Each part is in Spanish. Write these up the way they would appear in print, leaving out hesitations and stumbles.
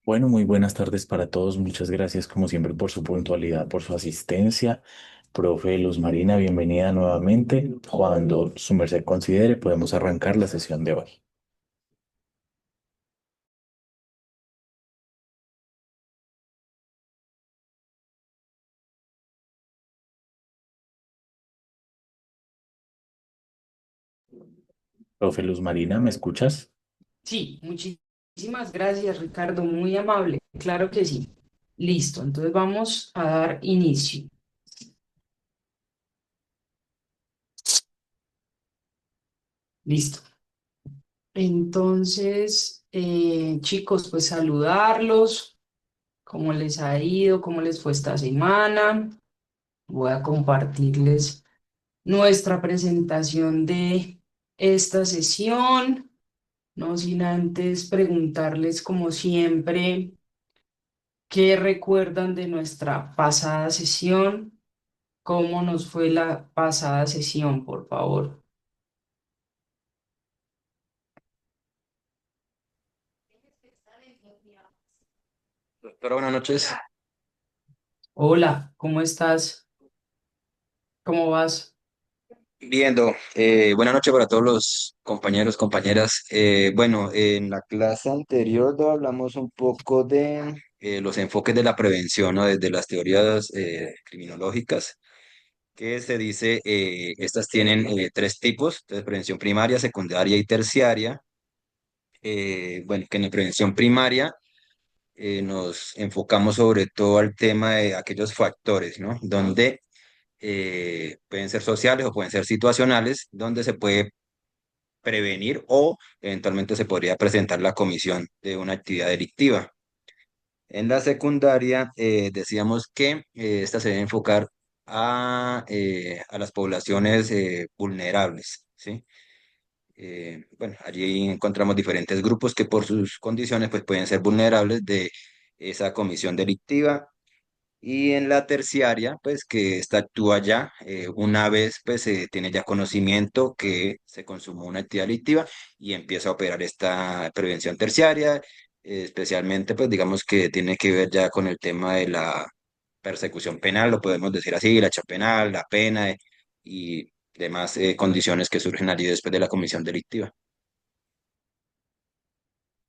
Bueno, muy buenas tardes para todos. Muchas gracias como siempre por su puntualidad, por su asistencia. Profe Luz Marina, bienvenida nuevamente. Cuando su merced considere, podemos arrancar la sesión de hoy. Profe Luz Marina, ¿me escuchas? Sí, muchísimas gracias, Ricardo, muy amable. Claro que sí. Listo, entonces vamos a dar inicio. Listo. Entonces, chicos, pues saludarlos, cómo les ha ido, cómo les fue esta semana. Voy a compartirles nuestra presentación de esta sesión, no sin antes preguntarles, como siempre, qué recuerdan de nuestra pasada sesión. ¿Cómo nos fue la pasada sesión, por favor? Doctora, buenas noches. Hola, ¿cómo estás? ¿Cómo vas? Viendo, buenas noches para todos los compañeros, compañeras. Bueno, en la clase anterior hablamos un poco de los enfoques de la prevención, ¿no? Desde las teorías criminológicas, que se dice, estas tienen tres tipos, de prevención primaria, secundaria y terciaria. Bueno, que en la prevención primaria nos enfocamos sobre todo al tema de aquellos factores, ¿no? Donde pueden ser sociales o pueden ser situacionales, donde se puede prevenir o eventualmente se podría presentar la comisión de una actividad delictiva. En la secundaria decíamos que esta se debe enfocar a las poblaciones vulnerables, ¿sí? Bueno, allí encontramos diferentes grupos que por sus condiciones pues, pueden ser vulnerables de esa comisión delictiva. Y en la terciaria, pues que esta actúa ya una vez pues se tiene ya conocimiento que se consumó una actividad delictiva y empieza a operar esta prevención terciaria, especialmente pues digamos que tiene que ver ya con el tema de la persecución penal, lo podemos decir así, la hacha penal, la pena y demás condiciones que surgen allí después de la comisión delictiva.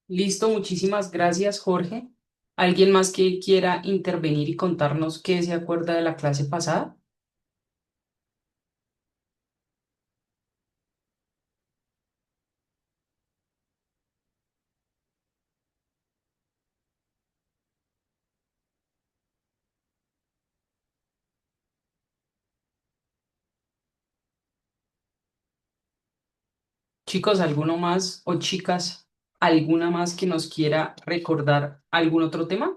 Listo, muchísimas gracias, Jorge. ¿Alguien más que quiera intervenir y contarnos qué se acuerda de la clase pasada? Chicos, ¿alguno más o chicas, alguna más que nos quiera recordar algún otro tema?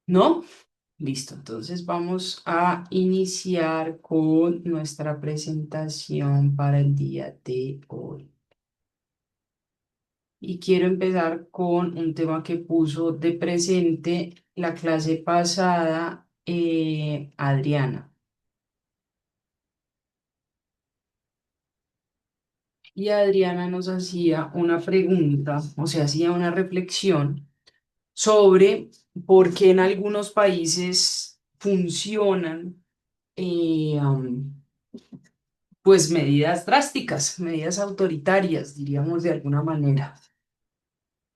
¿No? Listo, entonces vamos a iniciar con nuestra presentación para el día de hoy. Y quiero empezar con un tema que puso de presente la clase pasada, Adriana. Y Adriana nos hacía una pregunta, o sea, hacía una reflexión sobre por qué en algunos países funcionan pues medidas drásticas, medidas autoritarias, diríamos de alguna manera.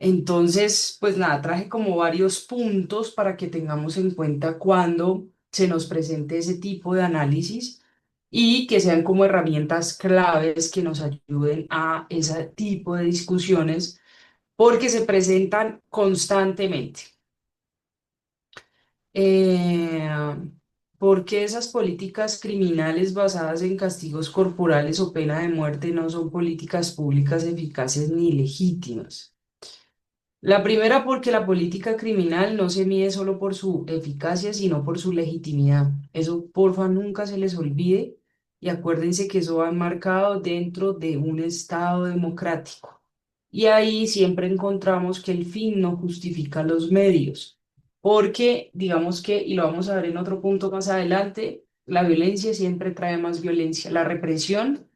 Entonces, pues nada, traje como varios puntos para que tengamos en cuenta cuando se nos presente ese tipo de análisis y que sean como herramientas claves que nos ayuden a ese tipo de discusiones porque se presentan constantemente. Eh, ¿Por qué esas políticas criminales basadas en castigos corporales o pena de muerte no son políticas públicas eficaces ni legítimas? La primera, porque la política criminal no se mide solo por su eficacia, sino por su legitimidad. Eso, porfa, nunca se les olvide y acuérdense que eso va enmarcado dentro de un Estado democrático. Y ahí siempre encontramos que el fin no justifica los medios, porque digamos que, y lo vamos a ver en otro punto más adelante, la violencia siempre trae más violencia. La represión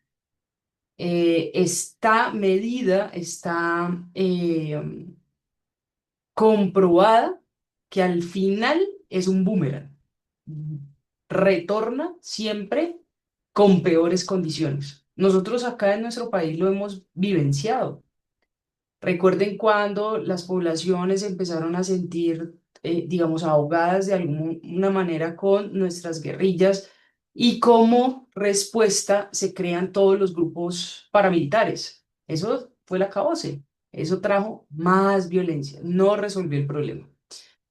está medida, está comprobada que al final es un boomerang. Retorna siempre con peores condiciones. Nosotros acá en nuestro país lo hemos vivenciado. Recuerden cuando las poblaciones empezaron a sentir, digamos, ahogadas de alguna manera con nuestras guerrillas y como respuesta se crean todos los grupos paramilitares. Eso fue el acabose. Eso trajo más violencia, no resolvió el problema.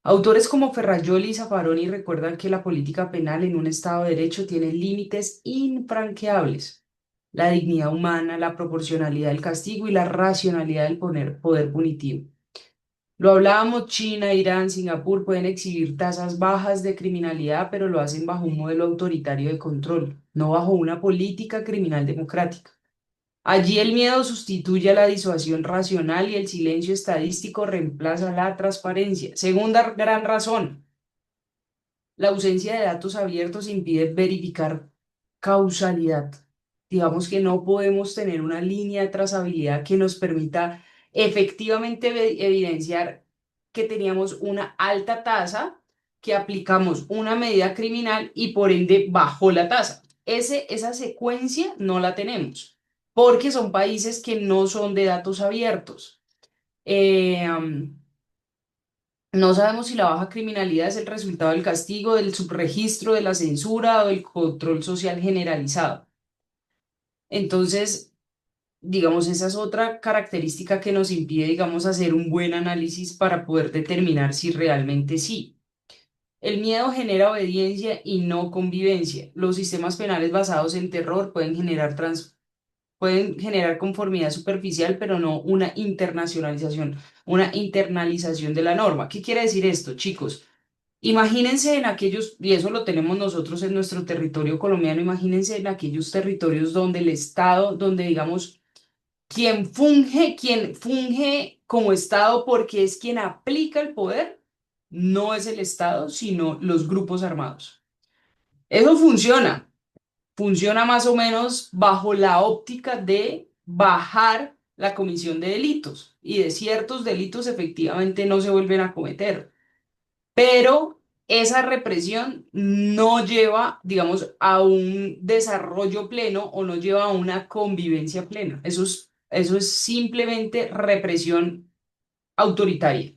Autores como Ferrajoli y Zaffaroni recuerdan que la política penal en un Estado de Derecho tiene límites infranqueables: la dignidad humana, la proporcionalidad del castigo y la racionalidad del poder punitivo. Lo hablábamos, China, Irán, Singapur pueden exhibir tasas bajas de criminalidad, pero lo hacen bajo un modelo autoritario de control, no bajo una política criminal democrática. Allí el miedo sustituye a la disuasión racional y el silencio estadístico reemplaza la transparencia. Segunda gran razón: la ausencia de datos abiertos impide verificar causalidad. Digamos que no podemos tener una línea de trazabilidad que nos permita efectivamente evidenciar que teníamos una alta tasa, que aplicamos una medida criminal y por ende bajó la tasa. Esa secuencia no la tenemos, porque son países que no son de datos abiertos. Eh, no sabemos si la baja criminalidad es el resultado del castigo, del subregistro, de la censura o del control social generalizado. Entonces, digamos, esa es otra característica que nos impide, digamos, hacer un buen análisis para poder determinar si realmente sí. El miedo genera obediencia y no convivencia. Los sistemas penales basados en terror pueden generar conformidad superficial, pero no una internacionalización, una internalización de la norma. ¿Qué quiere decir esto, chicos? Imagínense en aquellos, y eso lo tenemos nosotros en nuestro territorio colombiano, imagínense en aquellos territorios donde el Estado, donde digamos, quien funge como Estado porque es quien aplica el poder, no es el Estado, sino los grupos armados. Eso funciona más o menos bajo la óptica de bajar la comisión de delitos y de ciertos delitos efectivamente no se vuelven a cometer. Pero esa represión no lleva, digamos, a un desarrollo pleno o no lleva a una convivencia plena. Eso es simplemente represión autoritaria.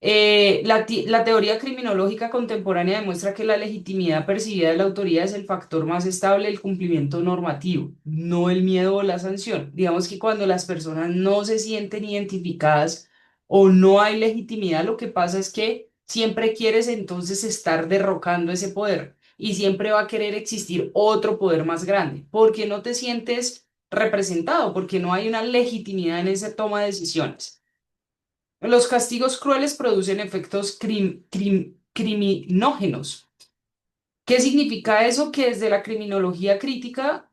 La teoría criminológica contemporánea demuestra que la legitimidad percibida de la autoridad es el factor más estable del cumplimiento normativo, no el miedo o la sanción. Digamos que cuando las personas no se sienten identificadas o no hay legitimidad, lo que pasa es que siempre quieres entonces estar derrocando ese poder y siempre va a querer existir otro poder más grande, porque no te sientes representado, porque no hay una legitimidad en esa toma de decisiones. Los castigos crueles producen efectos criminógenos. ¿Qué significa eso? Que desde la criminología crítica,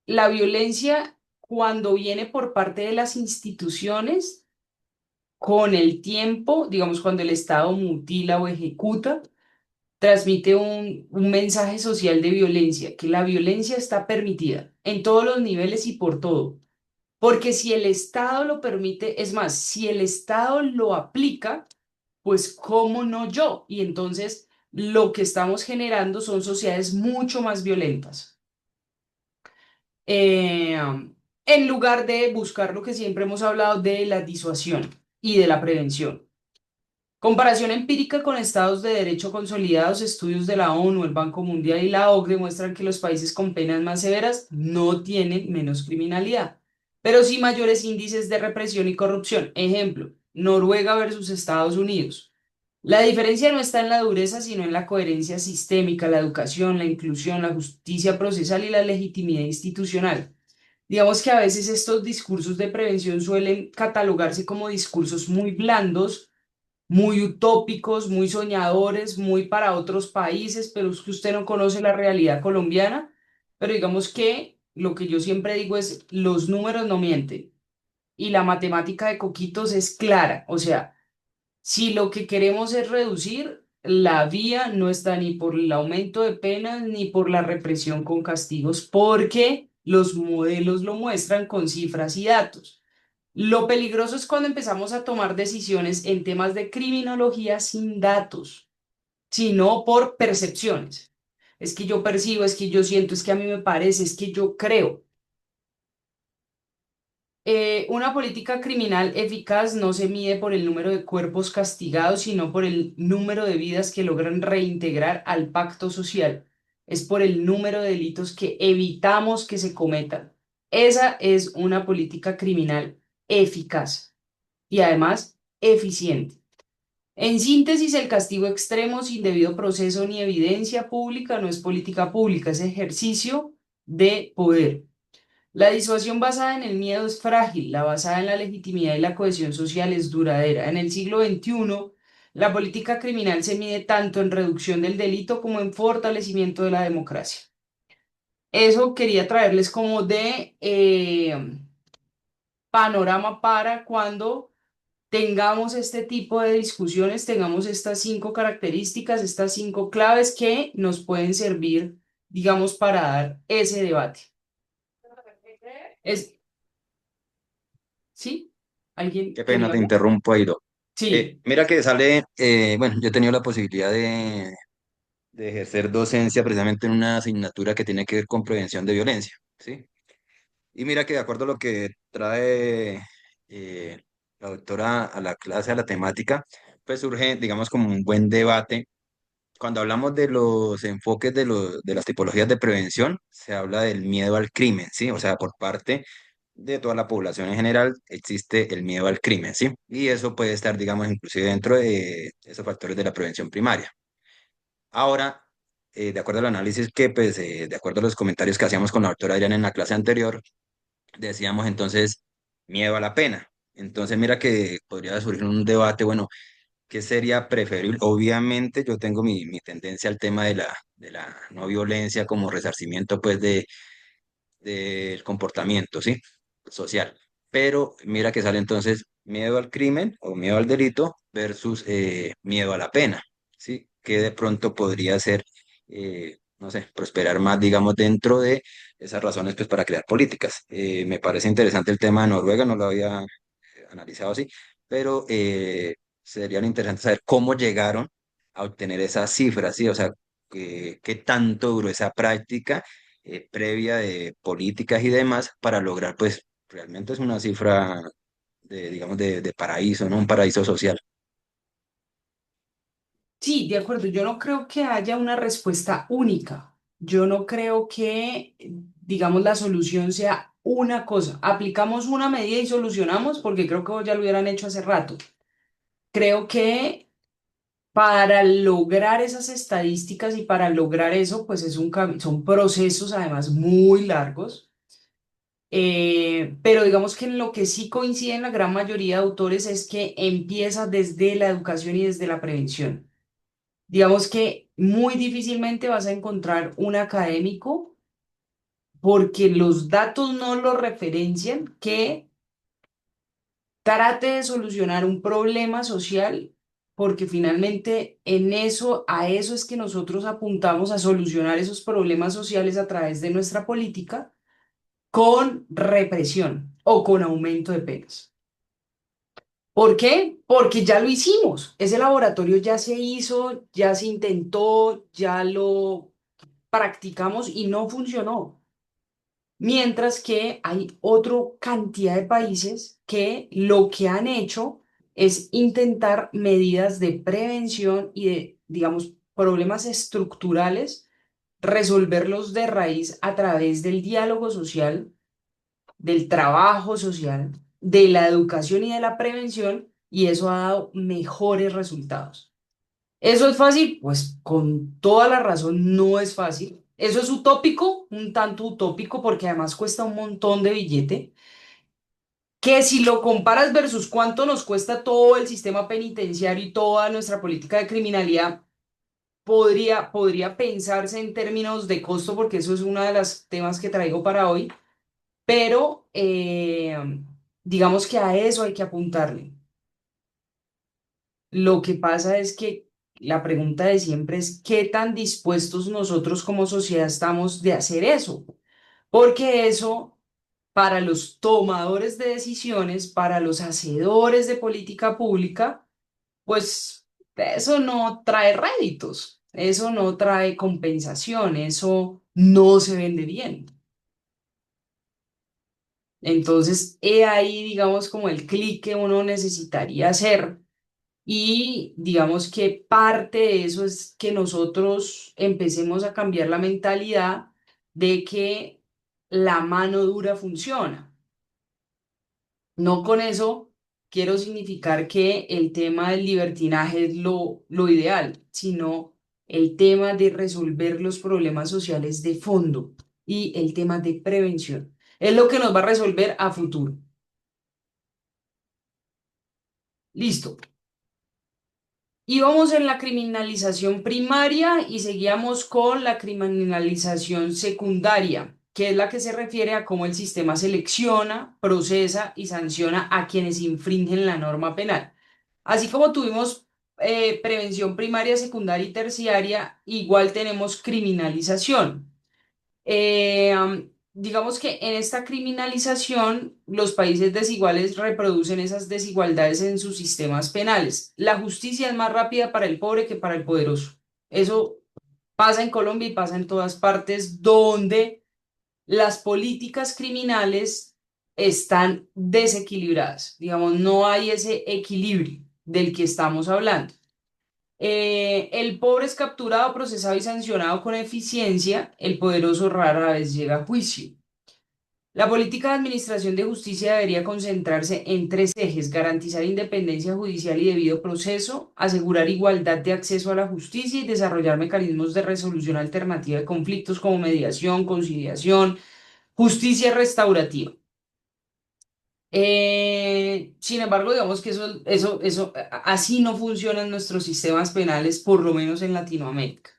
la violencia, cuando viene por parte de las instituciones, con el tiempo, digamos, cuando el Estado mutila o ejecuta, transmite un mensaje social de violencia, que la violencia está permitida en todos los niveles y por todo. Porque si el Estado lo permite, es más, si el Estado lo aplica, pues cómo no yo. Y entonces lo que estamos generando son sociedades mucho más violentas. Eh, en lugar de buscar lo que siempre hemos hablado de la disuasión y de la prevención. Comparación empírica con estados de derecho consolidados, estudios de la ONU, el Banco Mundial y la OCDE demuestran que los países con penas más severas no tienen menos criminalidad, pero sí mayores índices de represión y corrupción. Ejemplo, Noruega versus Estados Unidos. La diferencia no está en la dureza, sino en la coherencia sistémica, la educación, la inclusión, la justicia procesal y la legitimidad institucional. Digamos que a veces estos discursos de prevención suelen catalogarse como discursos muy blandos, muy utópicos, muy soñadores, muy para otros países, pero es que usted no conoce la realidad colombiana. Pero digamos que lo que yo siempre digo es, los números no mienten y la matemática de Coquitos es clara. O sea, si lo que queremos es reducir, la vía no está ni por el aumento de penas ni por la represión con castigos, porque los modelos lo muestran con cifras y datos. Lo peligroso es cuando empezamos a tomar decisiones en temas de criminología sin datos, sino por percepciones. Es que yo percibo, es que yo siento, es que a mí me parece, es que yo creo. Una política criminal eficaz no se mide por el número de cuerpos castigados, sino por el número de vidas que logran reintegrar al pacto social. Es por el número de delitos que evitamos que se cometan. Esa es una política criminal eficaz y además eficiente. En síntesis, el castigo extremo sin debido proceso ni evidencia pública no es política pública, es ejercicio de poder. La disuasión basada en el miedo es frágil, la basada en la legitimidad y la cohesión social es duradera. En el siglo XXI, la política criminal se mide tanto en reducción del delito como en fortalecimiento de la democracia. Eso quería traerles como de panorama para cuando tengamos este tipo de discusiones, tengamos estas 5 características, estas 5 claves que nos pueden servir, digamos, para dar ese debate. Es, ¿Sí? ¿Alguien Qué pena, quería te hablar? interrumpo, Airo. Sí. Mira que sale, bueno, yo he tenido la posibilidad de ejercer docencia precisamente en una asignatura que tiene que ver con prevención de violencia, ¿sí? Y mira que de acuerdo a lo que trae la doctora a la clase, a la temática, pues surge, digamos, como un buen debate. Cuando hablamos de los enfoques de las tipologías de prevención, se habla del miedo al crimen, ¿sí? O sea, por parte de toda la población en general existe el miedo al crimen, ¿sí? Y eso puede estar, digamos, inclusive dentro de esos factores de la prevención primaria. Ahora, de acuerdo al análisis que, pues, de acuerdo a los comentarios que hacíamos con la doctora Adriana en la clase anterior, decíamos entonces miedo a la pena. Entonces, mira que podría surgir un debate, bueno, ¿qué sería preferible? Obviamente yo tengo mi tendencia al tema de la no violencia como resarcimiento, pues, del comportamiento, ¿sí? Social. Pero mira que sale entonces miedo al crimen o miedo al delito versus miedo a la pena, ¿sí? Que de pronto podría ser, no sé, prosperar más, digamos, dentro de esas razones, pues, para crear políticas. Me parece interesante el tema de Noruega, no lo había analizado así, pero sería interesante saber cómo llegaron a obtener esas cifras, ¿sí? O sea, qué tanto duró esa práctica previa de políticas y demás para lograr, pues, realmente es una cifra de, digamos, de paraíso, ¿no? Un paraíso social. Sí, de acuerdo. Yo no creo que haya una respuesta única. Yo no creo que, digamos, la solución sea una cosa. Aplicamos una medida y solucionamos porque creo que ya lo hubieran hecho hace rato. Creo que para lograr esas estadísticas y para lograr eso, pues son procesos además muy largos. Pero digamos que en lo que sí coinciden la gran mayoría de autores es que empieza desde la educación y desde la prevención. Digamos que muy difícilmente vas a encontrar un académico porque los datos no lo referencian que trate de solucionar un problema social, porque finalmente a eso es que nosotros apuntamos a solucionar esos problemas sociales a través de nuestra política con represión o con aumento de penas. ¿Por qué? Porque ya lo hicimos. Ese laboratorio ya se hizo, ya se intentó, ya lo practicamos y no funcionó. Mientras que hay otra cantidad de países que lo que han hecho es intentar medidas de prevención y de, digamos, problemas estructurales, resolverlos de raíz a través del diálogo social, del trabajo social, de la educación y de la prevención, y eso ha dado mejores resultados. ¿Eso es fácil? Pues con toda la razón no es fácil. Eso es utópico, un tanto utópico, porque además cuesta un montón de billete, que si lo comparas versus cuánto nos cuesta todo el sistema penitenciario y toda nuestra política de criminalidad, podría pensarse en términos de costo, porque eso es uno de los temas que traigo para hoy, pero digamos que a eso hay que apuntarle. Lo que pasa es que la pregunta de siempre es qué tan dispuestos nosotros como sociedad estamos de hacer eso, porque eso para los tomadores de decisiones, para los hacedores de política pública, pues eso no trae réditos, eso no trae compensación, eso no se vende bien. Entonces, he ahí, digamos, como el clic que uno necesitaría hacer. Y digamos que parte de eso es que nosotros empecemos a cambiar la mentalidad de que la mano dura funciona. No con eso quiero significar que el tema del libertinaje es lo ideal, sino el tema de resolver los problemas sociales de fondo y el tema de prevención. Es lo que nos va a resolver a futuro. Listo. Íbamos en la criminalización primaria y seguíamos con la criminalización secundaria, que es la que se refiere a cómo el sistema selecciona, procesa y sanciona a quienes infringen la norma penal. Así como tuvimos prevención primaria, secundaria y terciaria, igual tenemos criminalización. Digamos que en esta criminalización, los países desiguales reproducen esas desigualdades en sus sistemas penales. La justicia es más rápida para el pobre que para el poderoso. Eso pasa en Colombia y pasa en todas partes donde las políticas criminales están desequilibradas. Digamos, no hay ese equilibrio del que estamos hablando. El pobre es capturado, procesado y sancionado con eficiencia, el poderoso rara vez llega a juicio. La política de administración de justicia debería concentrarse en tres ejes: garantizar independencia judicial y debido proceso, asegurar igualdad de acceso a la justicia y desarrollar mecanismos de resolución alternativa de conflictos como mediación, conciliación, justicia restaurativa. Sin embargo, digamos que así no funcionan nuestros sistemas penales, por lo menos en Latinoamérica.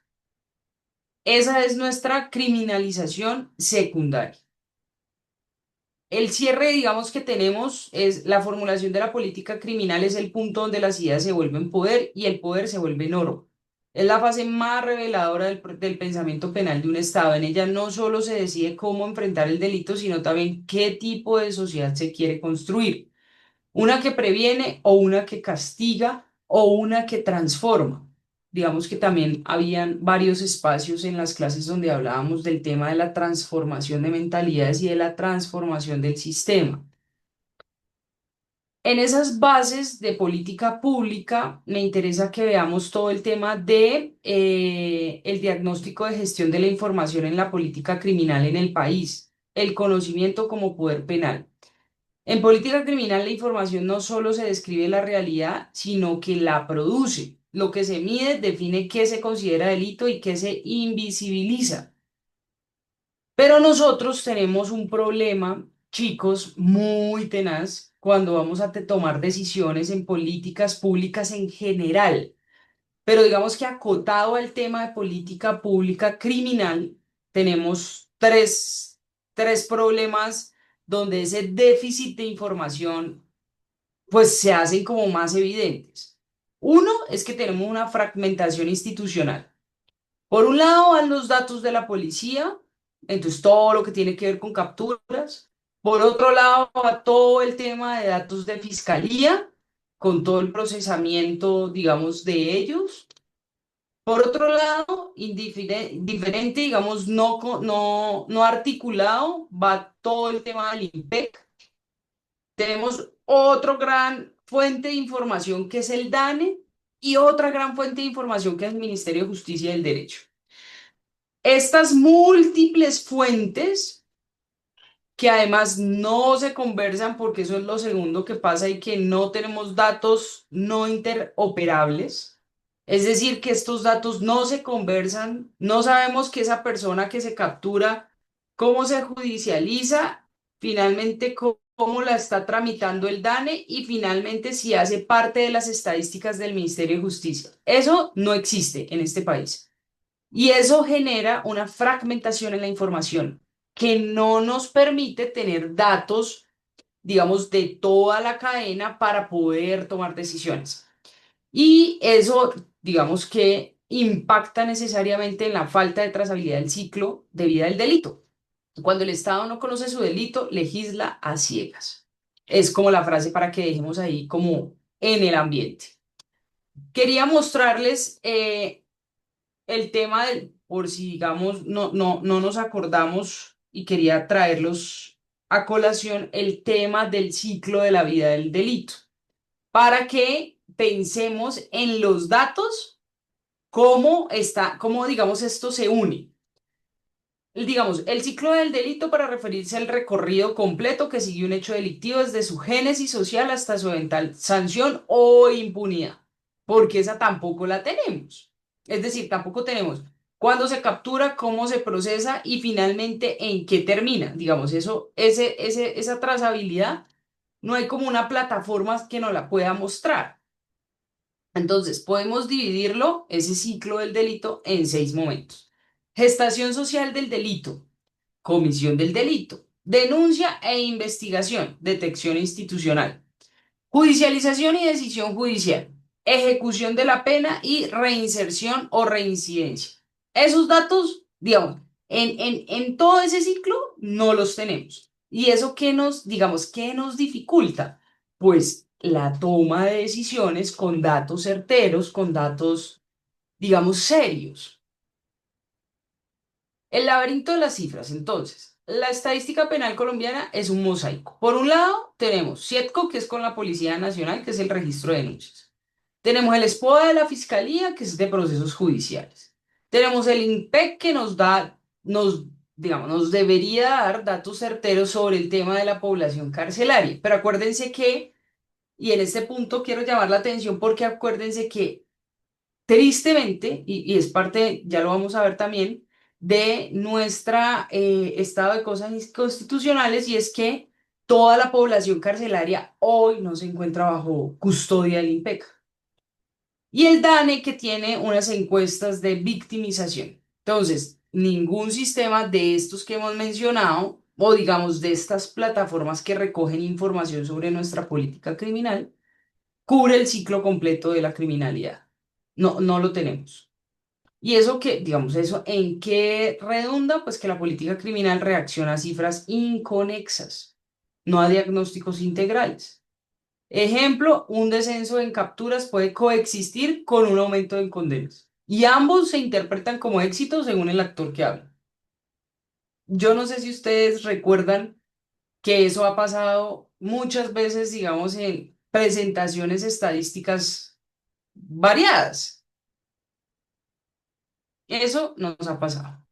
Esa es nuestra criminalización secundaria. El cierre, digamos, que tenemos es la formulación de la política criminal, es el punto donde las ideas se vuelven poder y el poder se vuelve norma. Es la fase más reveladora del pensamiento penal de un Estado. En ella no solo se decide cómo enfrentar el delito, sino también qué tipo de sociedad se quiere construir. Una que previene o una que castiga o una que transforma. Digamos que también habían varios espacios en las clases donde hablábamos del tema de la transformación de mentalidades y de la transformación del sistema. En esas bases de política pública me interesa que veamos todo el tema de el diagnóstico de gestión de la información en la política criminal en el país, el conocimiento como poder penal. En política criminal, la información no solo se describe la realidad, sino que la produce. Lo que se mide define qué se considera delito y qué se invisibiliza. Pero nosotros tenemos un problema, chicos, muy tenaz cuando vamos a tomar decisiones en políticas públicas en general. Pero digamos que acotado al tema de política pública criminal, tenemos tres problemas donde ese déficit de información pues se hacen como más evidentes. Uno es que tenemos una fragmentación institucional. Por un lado van los datos de la policía, entonces todo lo que tiene que ver con capturas. Por otro lado va todo el tema de datos de fiscalía, con todo el procesamiento, digamos, de ellos. Por otro lado, diferente, digamos, no articulado, va todo el tema del IMPEC. Tenemos otro gran fuente de información que es el DANE y otra gran fuente de información que es el Ministerio de Justicia y del Derecho. Estas múltiples fuentes que además no se conversan, porque eso es lo segundo que pasa, y que no tenemos datos no interoperables. Es decir, que estos datos no se conversan, no sabemos que esa persona que se captura, cómo se judicializa, finalmente cómo la está tramitando el DANE y finalmente si hace parte de las estadísticas del Ministerio de Justicia. Eso no existe en este país. Y eso genera una fragmentación en la información que no nos permite tener datos digamos, de toda la cadena para poder tomar decisiones. Y eso, digamos que impacta necesariamente en la falta de trazabilidad del ciclo de vida del delito. Cuando el Estado no conoce su delito, legisla a ciegas. Es como la frase para que dejemos ahí como en el ambiente. Quería mostrarles el tema del, por si digamos no nos acordamos y quería traerlos a colación el tema del ciclo de la vida del delito, para que pensemos en los datos, cómo está, cómo digamos esto se une. Digamos, el ciclo del delito para referirse al recorrido completo que sigue un hecho delictivo desde su génesis social hasta su eventual sanción o impunidad, porque esa tampoco la tenemos. Es decir, tampoco tenemos cuándo se captura, cómo se procesa y finalmente en qué termina. Digamos, esa trazabilidad, no hay como una plataforma que nos la pueda mostrar. Entonces, podemos dividirlo, ese ciclo del delito, en 6 momentos. Gestación social del delito, comisión del delito, denuncia e investigación, detección institucional, judicialización y decisión judicial, ejecución de la pena y reinserción o reincidencia. Esos datos, digamos, en todo ese ciclo no los tenemos. ¿Y eso qué nos, digamos, qué nos dificulta? Pues la toma de decisiones con datos certeros, con datos, digamos, serios. El laberinto de las cifras, entonces. La estadística penal colombiana es un mosaico. Por un lado, tenemos CIETCO, que es con la Policía Nacional, que es el registro de denuncias. Tenemos el SPOA de la Fiscalía, que es de procesos judiciales. Tenemos el INPEC, que digamos, nos debería dar datos certeros sobre el tema de la población carcelaria. Pero acuérdense que, y en este punto quiero llamar la atención porque acuérdense que tristemente, y es parte, ya lo vamos a ver también, de nuestra estado de cosas constitucionales, y es que toda la población carcelaria hoy no se encuentra bajo custodia del INPEC. Y el DANE, que tiene unas encuestas de victimización. Entonces, ningún sistema de estos que hemos mencionado, o digamos de estas plataformas que recogen información sobre nuestra política criminal, cubre el ciclo completo de la criminalidad. No, no lo tenemos. Y eso que, digamos, eso en qué redunda, pues que la política criminal reacciona a cifras inconexas, no a diagnósticos integrales. Ejemplo, un descenso en capturas puede coexistir con un aumento en condenas. Y ambos se interpretan como éxitos según el actor que habla. Yo no sé si ustedes recuerdan que eso ha pasado muchas veces, digamos, en presentaciones estadísticas variadas. Eso nos ha pasado.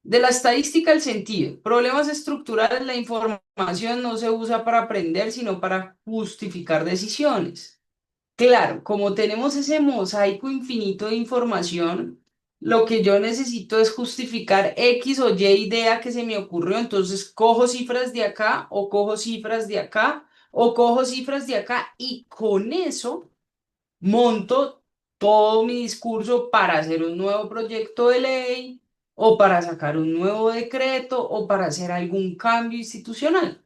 De la estadística al sentido. Problemas estructurales, la información no se usa para aprender, sino para justificar decisiones. Claro, como tenemos ese mosaico infinito de información, lo que yo necesito es justificar X o Y idea que se me ocurrió. Entonces cojo cifras de acá o cojo cifras de acá o cojo cifras de acá y con eso monto todo mi discurso para hacer un nuevo proyecto de ley o para sacar un nuevo decreto o para hacer algún cambio institucional.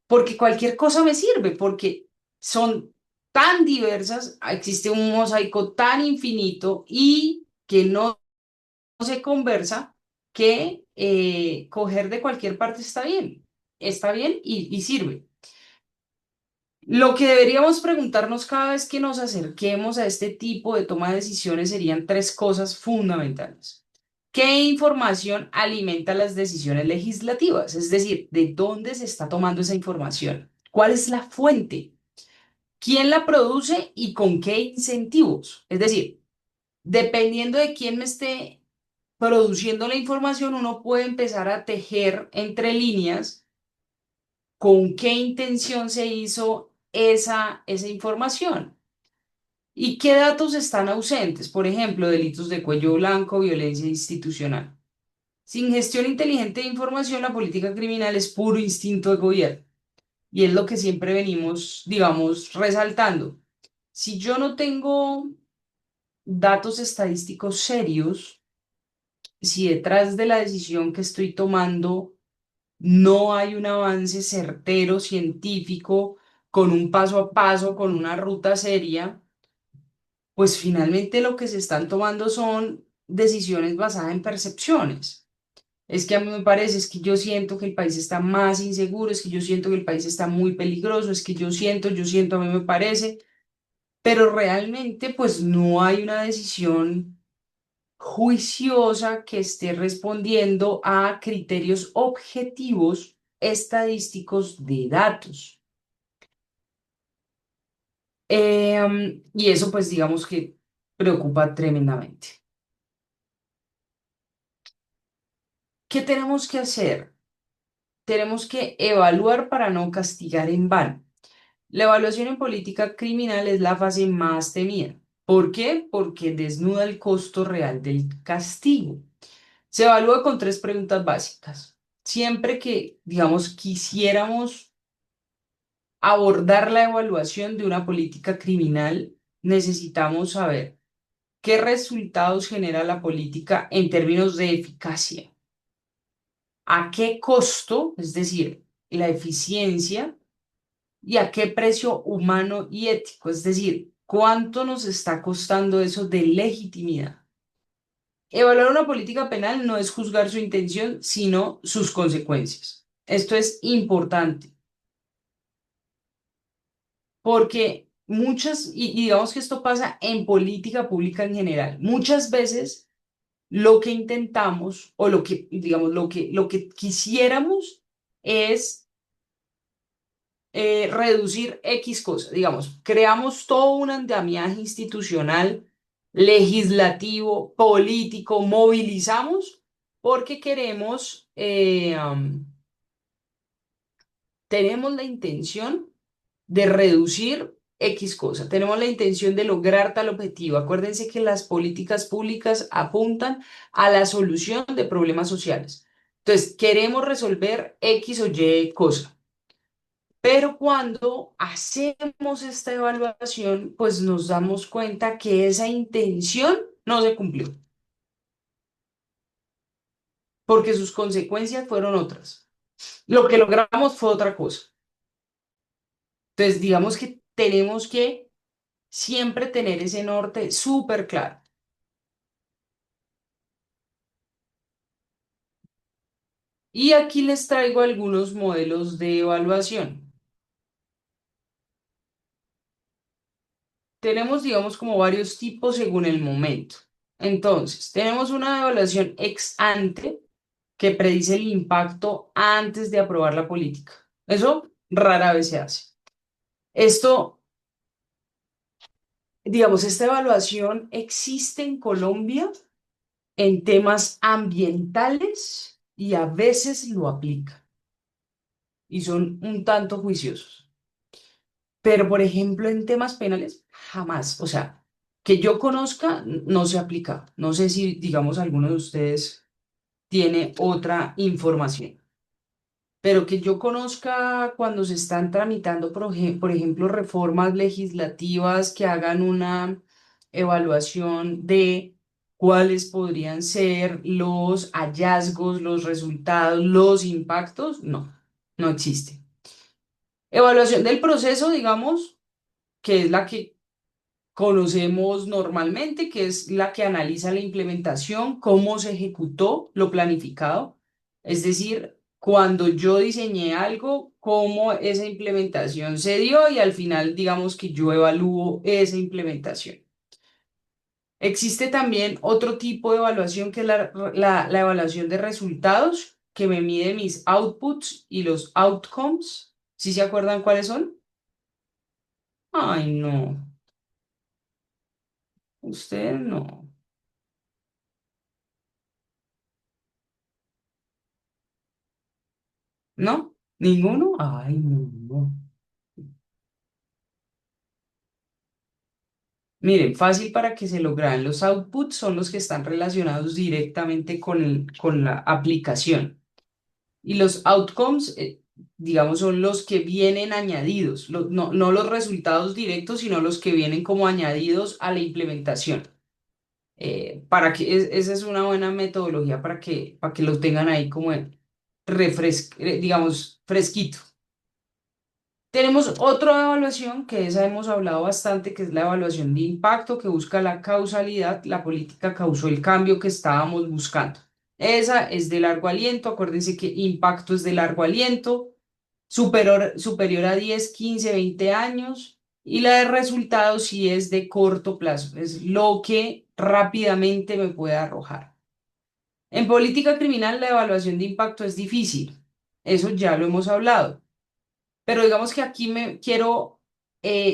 Porque cualquier cosa me sirve, porque son tan diversas, existe un mosaico tan infinito y que no se conversa, que coger de cualquier parte está bien y sirve. Lo que deberíamos preguntarnos cada vez que nos acerquemos a este tipo de toma de decisiones serían tres cosas fundamentales. ¿Qué información alimenta las decisiones legislativas? Es decir, ¿de dónde se está tomando esa información? ¿Cuál es la fuente? ¿Quién la produce y con qué incentivos? Es decir, dependiendo de quién me esté produciendo la información, uno puede empezar a tejer entre líneas con qué intención se hizo esa información y qué datos están ausentes. Por ejemplo, delitos de cuello blanco, violencia institucional. Sin gestión inteligente de información, la política criminal es puro instinto de gobierno. Y es lo que siempre venimos, digamos, resaltando. Si yo no tengo datos estadísticos serios, si detrás de la decisión que estoy tomando no hay un avance certero científico con un paso a paso, con una ruta seria, pues finalmente lo que se están tomando son decisiones basadas en percepciones. Es que a mí me parece, es que yo siento que el país está más inseguro, es que yo siento que el país está muy peligroso, es que yo siento, a mí me parece, pero realmente pues no hay una decisión juiciosa que esté respondiendo a criterios objetivos estadísticos de datos. Y eso pues digamos que preocupa tremendamente. ¿Qué tenemos que hacer? Tenemos que evaluar para no castigar en vano. La evaluación en política criminal es la fase más temida. ¿Por qué? Porque desnuda el costo real del castigo. Se evalúa con tres preguntas básicas. Siempre que, digamos, quisiéramos abordar la evaluación de una política criminal, necesitamos saber qué resultados genera la política en términos de eficacia, a qué costo, es decir, la eficiencia, y a qué precio humano y ético, es decir, cuánto nos está costando eso de legitimidad. Evaluar una política penal no es juzgar su intención, sino sus consecuencias. Esto es importante porque y digamos que esto pasa en política pública en general, muchas veces lo que intentamos o lo que, digamos, lo que quisiéramos es reducir X cosas. Digamos, creamos todo un andamiaje institucional, legislativo, político, movilizamos porque queremos, tenemos la intención de reducir X cosa, tenemos la intención de lograr tal objetivo. Acuérdense que las políticas públicas apuntan a la solución de problemas sociales. Entonces, queremos resolver X o Y cosa. Pero cuando hacemos esta evaluación, pues nos damos cuenta que esa intención no se cumplió, porque sus consecuencias fueron otras. Lo que logramos fue otra cosa. Entonces, digamos que tenemos que siempre tener ese norte súper claro. Y aquí les traigo algunos modelos de evaluación. Tenemos, digamos, como varios tipos según el momento. Entonces, tenemos una evaluación ex ante que predice el impacto antes de aprobar la política. Eso rara vez se hace. Esto, digamos, esta evaluación existe en Colombia en temas ambientales y a veces lo aplica y son un tanto juiciosos. Pero, por ejemplo, en temas penales, jamás. O sea, que yo conozca, no se aplica. No sé si, digamos, alguno de ustedes tiene otra información. Pero que yo conozca cuando se están tramitando, por ejemplo, reformas legislativas que hagan una evaluación de cuáles podrían ser los hallazgos, los resultados, los impactos, no, no existe. Evaluación del proceso, digamos, que es la que conocemos normalmente, que es la que analiza la implementación, cómo se ejecutó lo planificado. Es decir, cuando yo diseñé algo, cómo esa implementación se dio y al final, digamos que yo evalúo esa implementación. Existe también otro tipo de evaluación que es la evaluación de resultados, que me mide mis outputs y los outcomes. ¿Sí se acuerdan cuáles son? Ay, no, usted no. ¿No? ¿Ninguno? Ay, no, no. Miren, fácil para que se lo graben. Los outputs son los que están relacionados directamente con la aplicación. Y los outcomes, digamos, son los que vienen añadidos. No los resultados directos, sino los que vienen como añadidos a la implementación. Esa es una buena metodología para que lo tengan ahí como en. digamos, fresquito. Tenemos otra evaluación que esa hemos hablado bastante, que es la evaluación de impacto, que busca la causalidad. La política causó el cambio que estábamos buscando. Esa es de largo aliento. Acuérdense que impacto es de largo aliento, superior a 10, 15, 20 años. Y la de resultados sí es de corto plazo, es lo que rápidamente me puede arrojar. En política criminal la evaluación de impacto es difícil. Eso ya lo hemos hablado. Pero digamos que aquí me quiero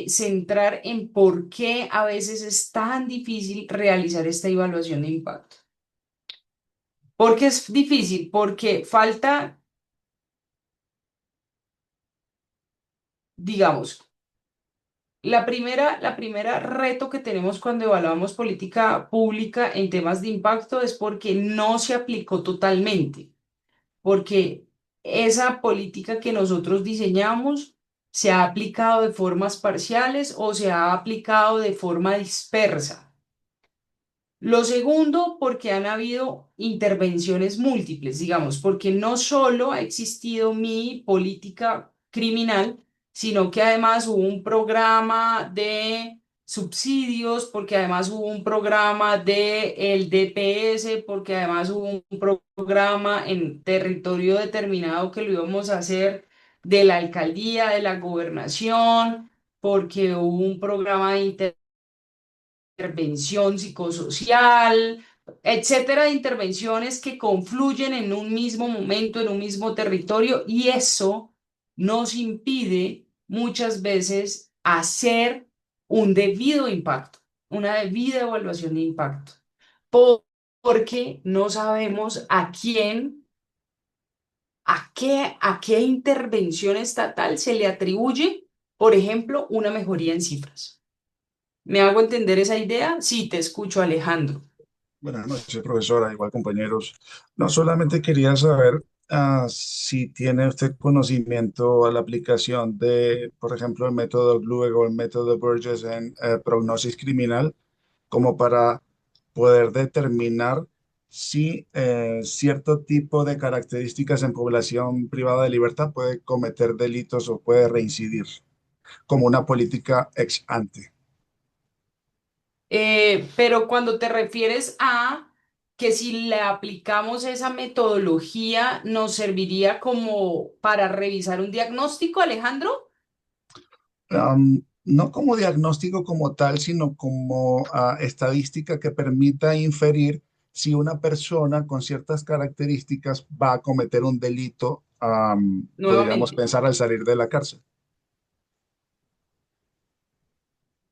centrar en por qué a veces es tan difícil realizar esta evaluación de impacto. ¿Por qué es difícil? Porque falta, digamos, la primera reto que tenemos cuando evaluamos política pública en temas de impacto es porque no se aplicó totalmente. Porque esa política que nosotros diseñamos se ha aplicado de formas parciales o se ha aplicado de forma dispersa. Lo segundo, porque han habido intervenciones múltiples, digamos, porque no solo ha existido mi política criminal, sino que además hubo un programa de subsidios, porque además hubo un programa de el DPS, porque además hubo un programa en territorio determinado que lo íbamos a hacer de la alcaldía, de la gobernación, porque hubo un programa de intervención psicosocial, etcétera, de intervenciones que confluyen en un mismo momento, en un mismo territorio, y eso nos impide muchas veces hacer un debido impacto, una debida evaluación de impacto, porque no sabemos a qué intervención estatal se le atribuye, por ejemplo, una mejoría en cifras. ¿Me hago entender esa idea? Sí, te escucho, Alejandro. Buenas noches, profesora, igual compañeros. No solamente quería saber si tiene usted conocimiento a la aplicación de, por ejemplo, el método Blueg o el método Burgess en prognosis criminal, como para poder determinar si cierto tipo de características en población privada de libertad puede cometer delitos o puede reincidir, como una política ex ante. Pero cuando te refieres a que si le aplicamos esa metodología, ¿nos serviría como para revisar un diagnóstico, Alejandro? No como diagnóstico como tal, sino como estadística que permita inferir si una persona con ciertas características va a cometer un delito, podríamos Nuevamente. pensar al salir de la cárcel.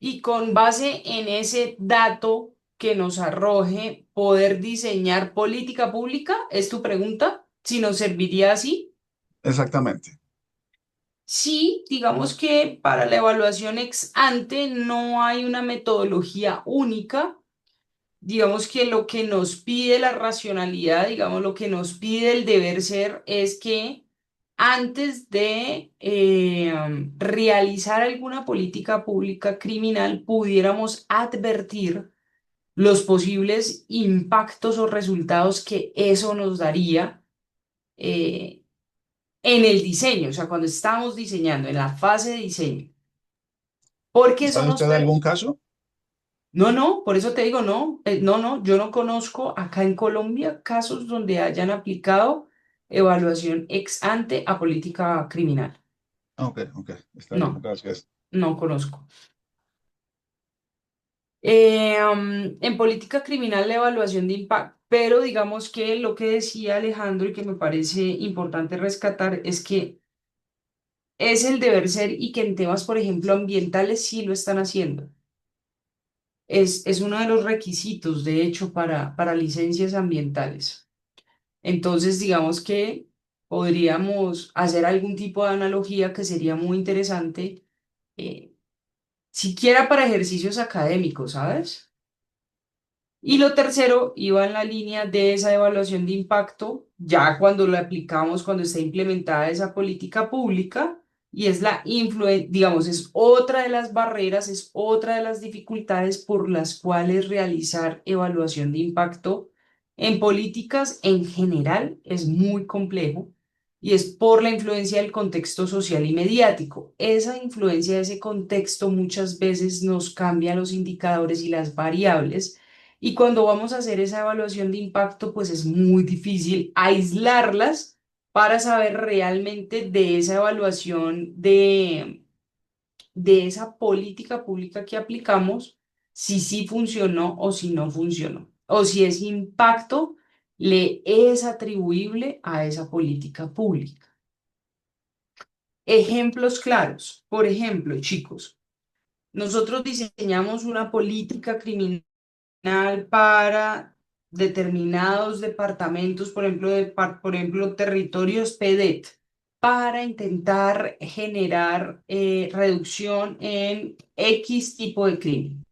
Y con base en ese dato que nos arroje, poder diseñar política pública, ¿es tu pregunta? Si nos serviría así. Exactamente. Sí, digamos que para la evaluación ex ante no hay una metodología única. Digamos que lo que nos pide la racionalidad, digamos, lo que nos pide el deber ser es que antes de realizar alguna política pública criminal pudiéramos advertir los posibles impactos o resultados que eso nos daría eh, en el diseño, o sea, cuando estamos diseñando, en la fase de diseño. Porque eso ¿Sabe nos usted de permite. algún caso? No, no, por eso te digo, no, no, yo no conozco acá en Colombia casos donde hayan aplicado evaluación ex ante a política criminal. Ok, ok, está bien, No, gracias. no conozco. En política criminal la evaluación de impacto, pero digamos que lo que decía Alejandro y que me parece importante rescatar es que es el deber ser y que en temas, por ejemplo, ambientales sí lo están haciendo. Es uno de los requisitos, de hecho, para licencias ambientales. Entonces, digamos que podríamos hacer algún tipo de analogía que sería muy interesante, eh, siquiera para ejercicios académicos, ¿sabes? Y lo tercero iba en la línea de esa evaluación de impacto, ya cuando lo aplicamos, cuando está implementada esa política pública, y es la influencia, digamos, es otra de las barreras, es otra de las dificultades por las cuales realizar evaluación de impacto en políticas en general es muy complejo, y es por la influencia del contexto social y mediático. Esa influencia de ese contexto muchas veces nos cambia los indicadores y las variables, y cuando vamos a hacer esa evaluación de impacto, pues es muy difícil aislarlas para saber realmente de esa evaluación de esa política pública que aplicamos, si sí funcionó o si no funcionó, o si ese impacto le es atribuible a esa política pública. Ejemplos claros. Por ejemplo, chicos, nosotros diseñamos una política criminal para determinados departamentos, por ejemplo, por ejemplo, territorios PEDET, para intentar generar reducción en X tipo de crimen.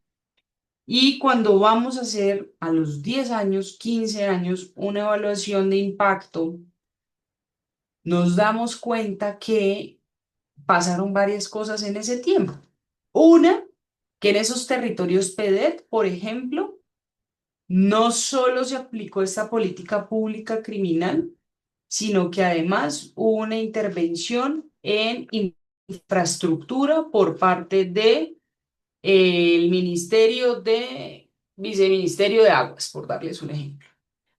Y cuando vamos a hacer a los 10 años, 15 años, una evaluación de impacto, nos damos cuenta que pasaron varias cosas en ese tiempo. Una, que en esos territorios PEDET, por ejemplo, no solo se aplicó esta política pública criminal, sino que además hubo una intervención en infraestructura por parte de, el Viceministerio de Aguas, por darles un ejemplo.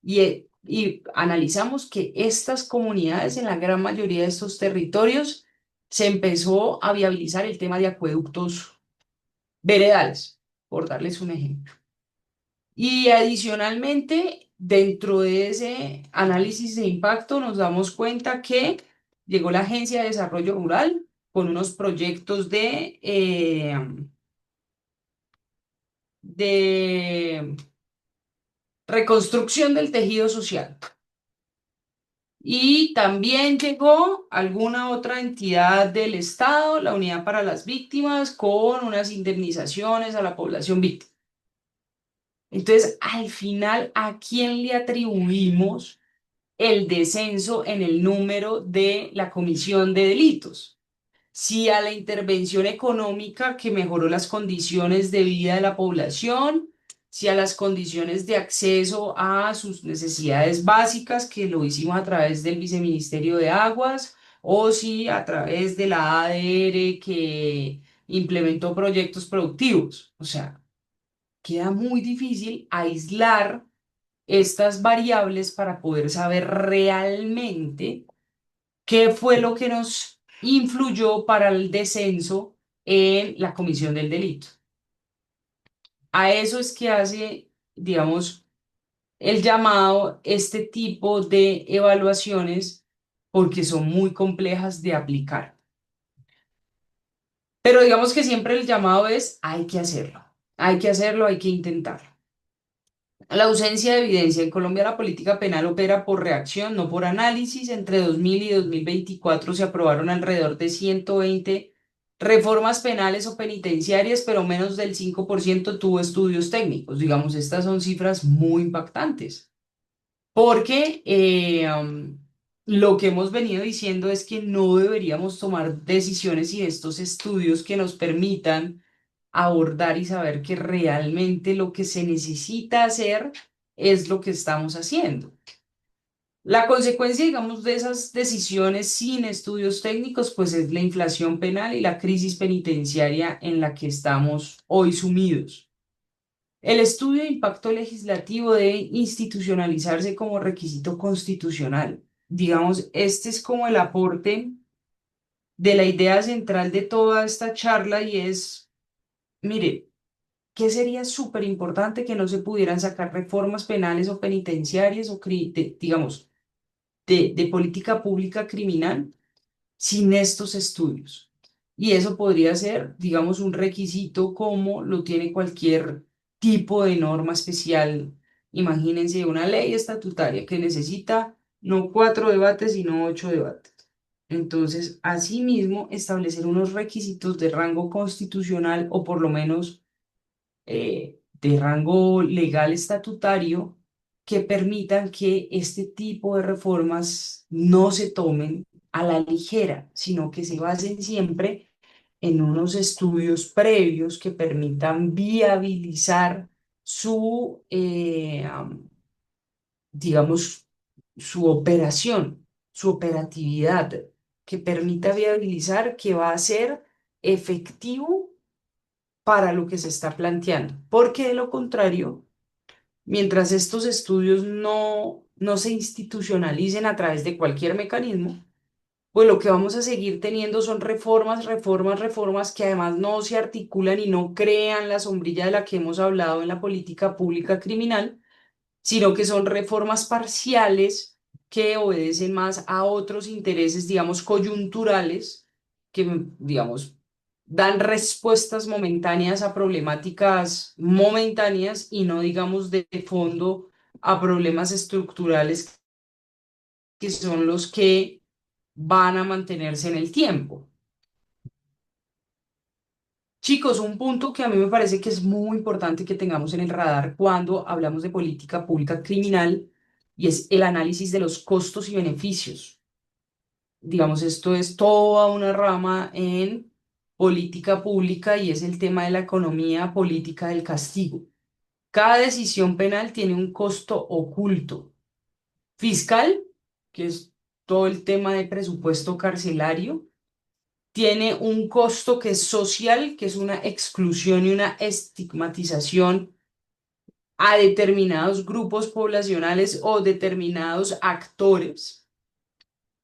Y analizamos que estas comunidades, en la gran mayoría de estos territorios, se empezó a viabilizar el tema de acueductos veredales, por darles un ejemplo. Y adicionalmente, dentro de ese análisis de impacto, nos damos cuenta que llegó la Agencia de Desarrollo Rural con unos proyectos de reconstrucción del tejido social. Y también llegó alguna otra entidad del Estado, la Unidad para las Víctimas, con unas indemnizaciones a la población víctima. Entonces, al final, ¿a quién le atribuimos el descenso en el número de la comisión de delitos? Si a la intervención económica que mejoró las condiciones de vida de la población, si a las condiciones de acceso a sus necesidades básicas, que lo hicimos a través del Viceministerio de Aguas, o si a través de la ADR que implementó proyectos productivos. O sea, queda muy difícil aislar estas variables para poder saber realmente qué fue lo que nos influyó para el descenso en la comisión del delito. A eso es que hace, digamos, el llamado este tipo de evaluaciones, porque son muy complejas de aplicar. Pero digamos que siempre el llamado es: hay que hacerlo, hay que hacerlo, hay que intentarlo. La ausencia de evidencia. En Colombia la política penal opera por reacción, no por análisis. Entre 2000 y 2024 se aprobaron alrededor de 120 reformas penales o penitenciarias, pero menos del 5% tuvo estudios técnicos. Digamos, estas son cifras muy impactantes, porque lo que hemos venido diciendo es que no deberíamos tomar decisiones sin estos estudios que nos permitan abordar y saber que realmente lo que se necesita hacer es lo que estamos haciendo. La consecuencia, digamos, de esas decisiones sin estudios técnicos, pues es la inflación penal y la crisis penitenciaria en la que estamos hoy sumidos. El estudio de impacto legislativo debe institucionalizarse como requisito constitucional. Digamos, este es como el aporte de la idea central de toda esta charla, y es, mire, ¿qué sería súper importante? Que no se pudieran sacar reformas penales o penitenciarias o, digamos, de política pública criminal sin estos estudios. Y eso podría ser, digamos, un requisito como lo tiene cualquier tipo de norma especial. Imagínense una ley estatutaria que necesita no 4 debates, sino 8 debates. Entonces, asimismo, establecer unos requisitos de rango constitucional, o por lo menos de rango legal estatutario, que permitan que este tipo de reformas no se tomen a la ligera, sino que se basen siempre en unos estudios previos que permitan viabilizar digamos, su operación, su operatividad, que permita viabilizar que va a ser efectivo para lo que se está planteando. Porque de lo contrario, mientras estos estudios no se institucionalicen a través de cualquier mecanismo, pues lo que vamos a seguir teniendo son reformas, reformas, reformas que además no se articulan y no crean la sombrilla de la que hemos hablado en la política pública criminal, sino que son reformas parciales que obedecen más a otros intereses, digamos, coyunturales, que, digamos, dan respuestas momentáneas a problemáticas momentáneas y no, digamos, de fondo a problemas estructurales que son los que van a mantenerse en el tiempo. Chicos, un punto que a mí me parece que es muy importante que tengamos en el radar cuando hablamos de política pública criminal y es el análisis de los costos y beneficios. Digamos, esto es toda una rama en política pública y es el tema de la economía política del castigo. Cada decisión penal tiene un costo oculto. Fiscal, que es todo el tema de presupuesto carcelario, tiene un costo que es social, que es una exclusión y una estigmatización a determinados grupos poblacionales o determinados actores.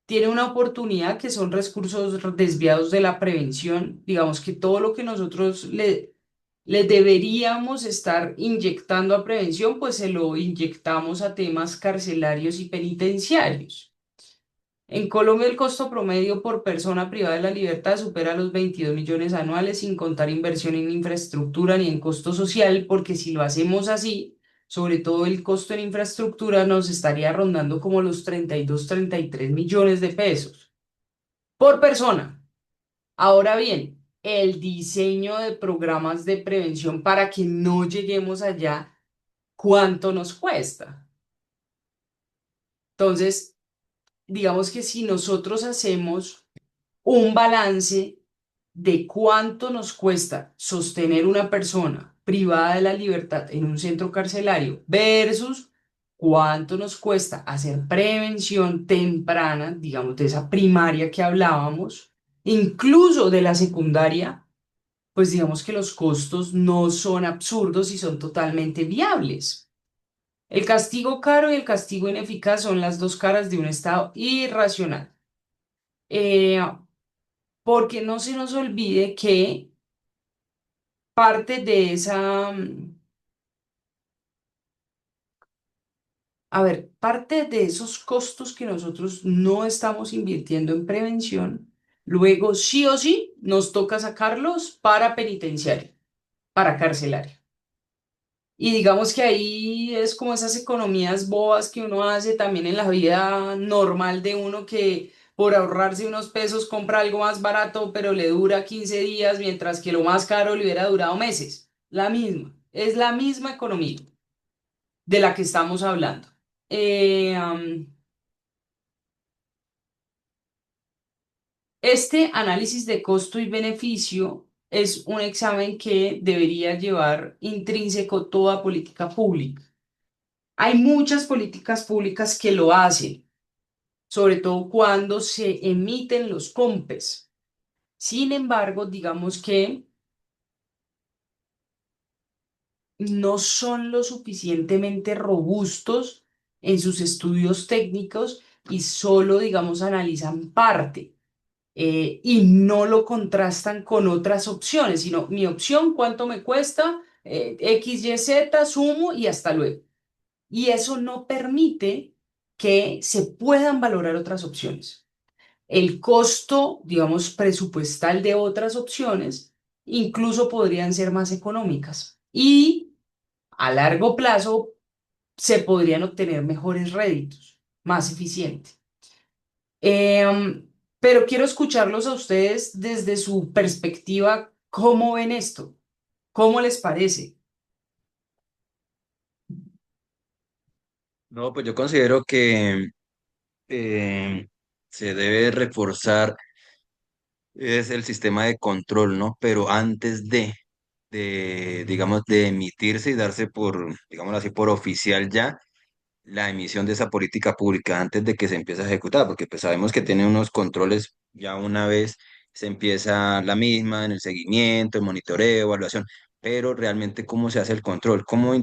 Tiene una oportunidad que son recursos desviados de la prevención. Digamos que todo lo que nosotros le deberíamos estar inyectando a prevención, pues se lo inyectamos a temas carcelarios y penitenciarios. En Colombia el costo promedio por persona privada de la libertad supera los 22 millones anuales sin contar inversión en infraestructura ni en costo social, porque si lo hacemos así, sobre todo el costo en infraestructura nos estaría rondando como los 32, 33 millones de pesos por persona. Ahora bien, el diseño de programas de prevención para que no lleguemos allá, ¿cuánto nos cuesta? Entonces, digamos que si nosotros hacemos un balance de cuánto nos cuesta sostener una persona privada de la libertad en un centro carcelario versus cuánto nos cuesta hacer prevención temprana, digamos, de esa primaria que hablábamos, incluso de la secundaria, pues digamos que los costos no son absurdos y son totalmente viables. El castigo caro y el castigo ineficaz son las dos caras de un estado irracional. Eh, Porque no se nos olvide que parte de esa, a ver, parte de esos costos que nosotros no estamos invirtiendo en prevención, luego sí o sí nos toca sacarlos para penitenciario, para carcelario. Y digamos que ahí es como esas economías bobas que uno hace también en la vida normal de uno que por ahorrarse unos pesos compra algo más barato, pero le dura 15 días, mientras que lo más caro le hubiera durado meses. La misma, es la misma economía de la que estamos hablando. Este análisis de costo y beneficio es un examen que debería llevar intrínseco toda política pública. Hay muchas políticas públicas que lo hacen, sobre todo cuando se emiten los COMPES. Sin embargo, digamos que no son lo suficientemente robustos en sus estudios técnicos y solo, digamos, analizan parte y no lo contrastan con otras opciones, sino mi opción, cuánto me cuesta, X, Y, Z, sumo y hasta luego. Y eso no permite que se puedan valorar otras opciones. El costo, digamos, presupuestal de otras opciones incluso podrían ser más económicas y a largo plazo se podrían obtener mejores réditos, más eficientes. Pero quiero escucharlos a ustedes desde su perspectiva, ¿cómo ven esto? ¿Cómo les parece? No, pues yo considero que eh, se debe reforzar es el sistema de control, ¿no? Pero antes digamos, de emitirse y darse por, digámoslo así, por oficial ya, la emisión de esa política pública antes de que se empiece a ejecutar, porque pues sabemos que tiene unos controles ya una vez se empieza la misma en el seguimiento, el monitoreo, evaluación, pero realmente cómo se hace el control, cómo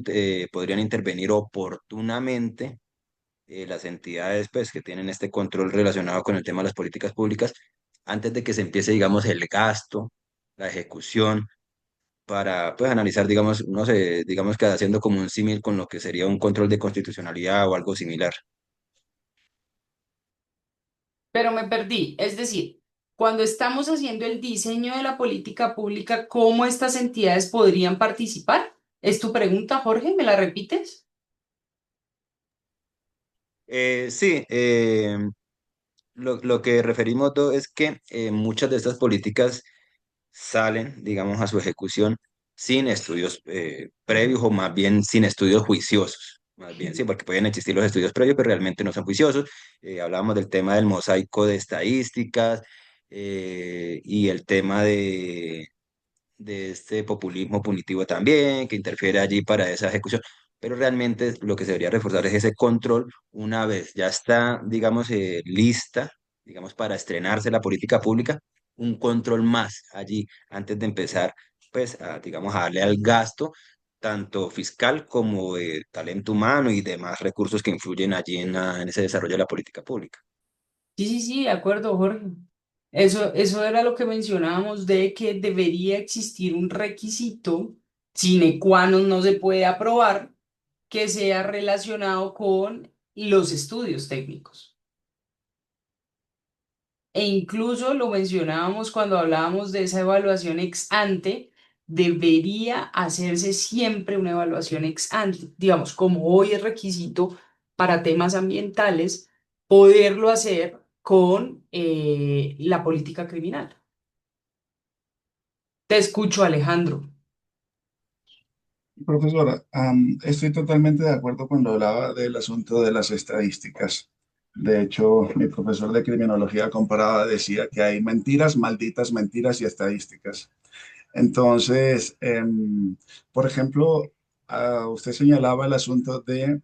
podrían intervenir oportunamente las entidades pues, que tienen este control relacionado con el tema de las políticas públicas antes de que se empiece, digamos, el gasto, la ejecución para pues analizar, digamos, no sé, digamos que haciendo como un símil con lo que sería un control de constitucionalidad o algo similar. Pero me perdí. Es decir, cuando estamos haciendo el diseño de la política pública, ¿cómo estas entidades podrían participar? ¿Es tu pregunta, Jorge? ¿Me la repites? Sí, lo que referimos es que muchas de estas políticas salen, digamos, a su ejecución sin estudios previos o más bien sin estudios juiciosos. Más bien, sí, porque pueden existir los estudios previos, pero realmente no son juiciosos. Hablábamos del tema del mosaico de estadísticas y el tema de este populismo punitivo también, que interfiere allí para esa ejecución. Pero realmente lo que se debería reforzar es ese control una vez ya está, digamos, lista, digamos, para estrenarse la política pública, un control más allí antes de empezar, pues, digamos, a darle al gasto, tanto fiscal como de talento humano y demás recursos que influyen allí en ese desarrollo de la política pública. Sí, sí, sí, de acuerdo, Jorge. Eso era lo que mencionábamos de que debería existir un requisito sine qua non, no se puede aprobar, que sea relacionado con los estudios técnicos. E incluso lo mencionábamos cuando hablábamos de esa evaluación ex ante, debería hacerse siempre una evaluación ex ante. Digamos, como hoy es requisito para temas ambientales, poderlo hacer con la política criminal. Te escucho, Alejandro. Profesora, estoy totalmente de acuerdo cuando hablaba del asunto de las estadísticas. De hecho, mi profesor de criminología comparada decía que hay mentiras, malditas mentiras y estadísticas. Entonces, por ejemplo, usted señalaba el asunto de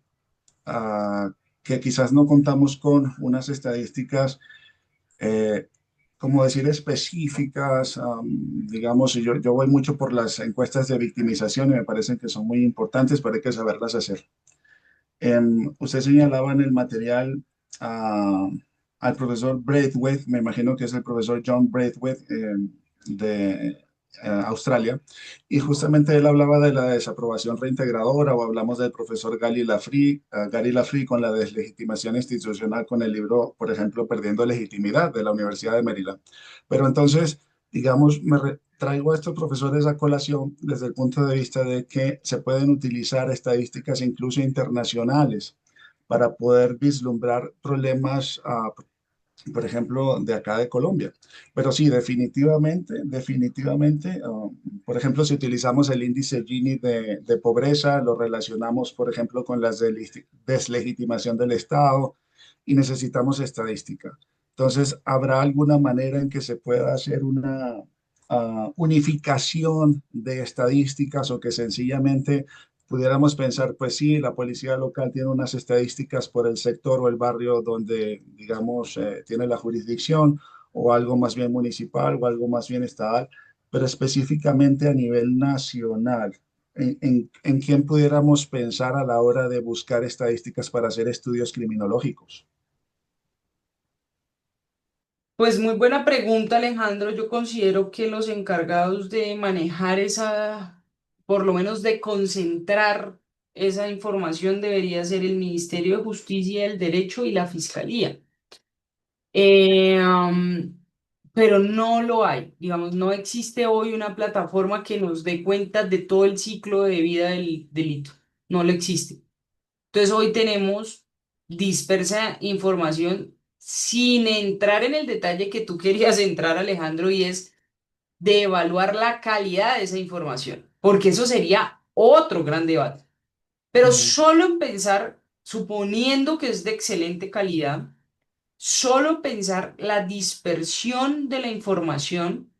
que quizás no contamos con unas estadísticas, eh, como decir, específicas. Digamos, yo voy mucho por las encuestas de victimización y me parecen que son muy importantes, pero hay que saberlas hacer. Usted señalaba en el material ah, al profesor Braithwaite, me imagino que es el profesor John Braithwaite de Australia, y justamente él hablaba de la desaprobación reintegradora, o hablamos del profesor Gary Lafrie con la deslegitimación institucional con el libro, por ejemplo, Perdiendo legitimidad de la Universidad de Maryland. Pero entonces, digamos, traigo a estos profesores a colación desde el punto de vista de que se pueden utilizar estadísticas incluso internacionales para poder vislumbrar problemas, por ejemplo, de acá de Colombia. Pero sí, definitivamente, por ejemplo, si utilizamos el índice Gini de pobreza, lo relacionamos, por ejemplo, con la deslegitimación del Estado y necesitamos estadística. Entonces, ¿habrá alguna manera en que se pueda hacer una unificación de estadísticas o que sencillamente pudiéramos pensar, pues sí, la policía local tiene unas estadísticas por el sector o el barrio donde, digamos, tiene la jurisdicción, o algo más bien municipal o algo más bien estatal, pero específicamente a nivel nacional? ¿En quién pudiéramos pensar a la hora de buscar estadísticas para hacer estudios criminológicos? Pues muy buena pregunta, Alejandro. Yo considero que los encargados de manejar esa, por lo menos de concentrar esa información, debería ser el Ministerio de Justicia y el Derecho y la Fiscalía. Eh, am, pero no lo hay. Digamos, no existe hoy una plataforma que nos dé cuenta de todo el ciclo de vida del delito. No lo existe. Entonces hoy tenemos dispersa información sin entrar en el detalle que tú querías entrar, Alejandro, y es de evaluar la calidad de esa información, porque eso sería otro gran debate. Pero Ujú. solo en pensar, suponiendo que es de excelente calidad, solo pensar la dispersión de la información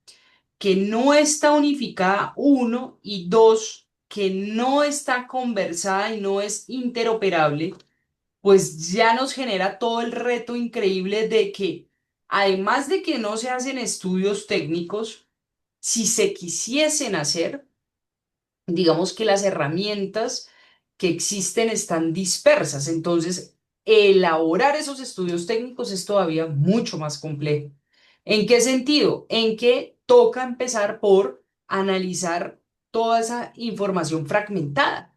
que no está unificada, uno, y dos, que no está conversada y no es interoperable, pues ya nos genera todo el reto increíble de que, además de que no se hacen estudios técnicos, si se quisiesen hacer, digamos que las herramientas que existen están dispersas. Entonces, elaborar esos estudios técnicos es todavía mucho más complejo. ¿En qué sentido? En que toca empezar por analizar toda esa información fragmentada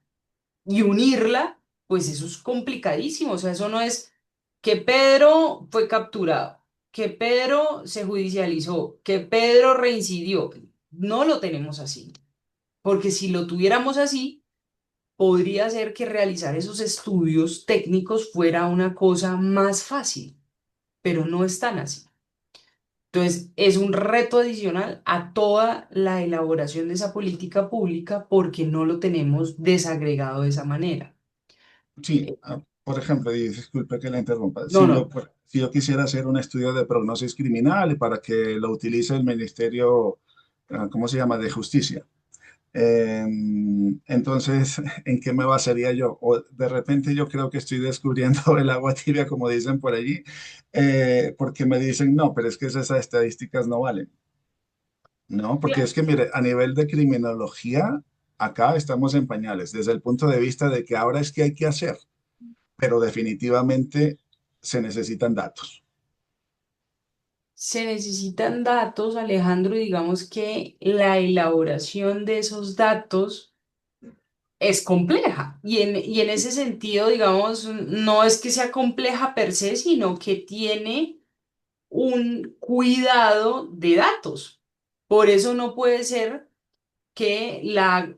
y unirla, pues eso es complicadísimo. O sea, eso no es que Pedro fue capturado, que Pedro se judicializó, que Pedro reincidió. No lo tenemos así, porque si lo tuviéramos así, podría ser que realizar esos estudios técnicos fuera una cosa más fácil, pero no es tan así. Entonces, es un reto adicional a toda la elaboración de esa política pública porque no lo tenemos desagregado de esa manera. Sí, por ejemplo, y disculpe que la interrumpa, No, si no. si yo quisiera hacer un estudio de prognosis criminal y para que lo utilice el Ministerio, ¿cómo se llama?, de Justicia. Eh, entonces, ¿en qué me basaría yo? O de repente yo creo que estoy descubriendo el agua tibia, como dicen por allí, porque me dicen, no, pero es que esas estadísticas no valen. No, porque es que, mire, a nivel de criminología, acá estamos en pañales, desde el punto de vista de que ahora es que hay que hacer, pero definitivamente se necesitan datos. Se necesitan datos, Alejandro, y digamos que la elaboración de esos datos es compleja. Y en ese sentido, digamos, no es que sea compleja per se, sino que tiene un cuidado de datos. Por eso no puede ser que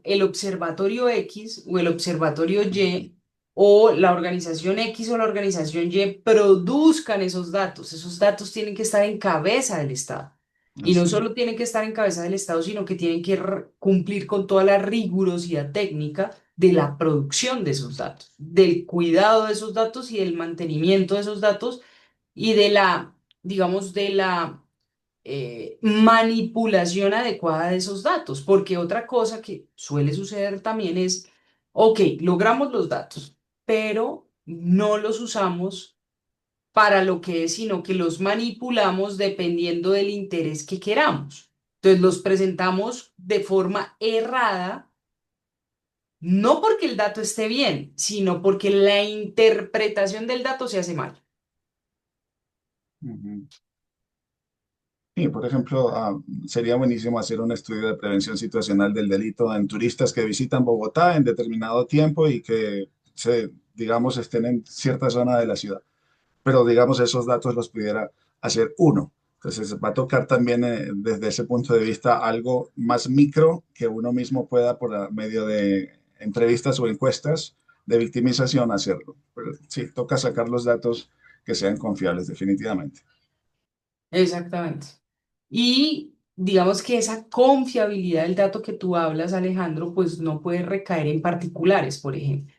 el observatorio X o el observatorio Y o la organización X o la organización Y produzcan esos datos. Esos datos tienen que estar en cabeza del Estado. Y no Así es. solo tienen que estar en cabeza del Estado, sino que tienen que cumplir con toda la rigurosidad técnica de la producción de esos datos, del cuidado de esos datos y del mantenimiento de esos datos y de la, digamos, de la manipulación adecuada de esos datos, porque otra cosa que suele suceder también es, ok, logramos los datos, pero no los usamos para lo que es, sino que los manipulamos dependiendo del interés que queramos. Entonces los presentamos de forma errada, no porque el dato esté bien, sino porque la interpretación del dato se hace mal. Ujú. Sí, por ejemplo, sería buenísimo hacer un estudio de prevención situacional del delito en turistas que visitan Bogotá en determinado tiempo y que, digamos, estén en cierta zona de la ciudad. Pero, digamos, esos datos los pudiera hacer uno. Entonces, va a tocar también desde ese punto de vista algo más micro que uno mismo pueda, por medio de entrevistas o encuestas de victimización, hacerlo. Pero sí, toca sacar los datos que sean confiables, definitivamente. Exactamente. Y digamos que esa confiabilidad del dato que tú hablas, Alejandro, pues no puede recaer en particulares, por ejemplo,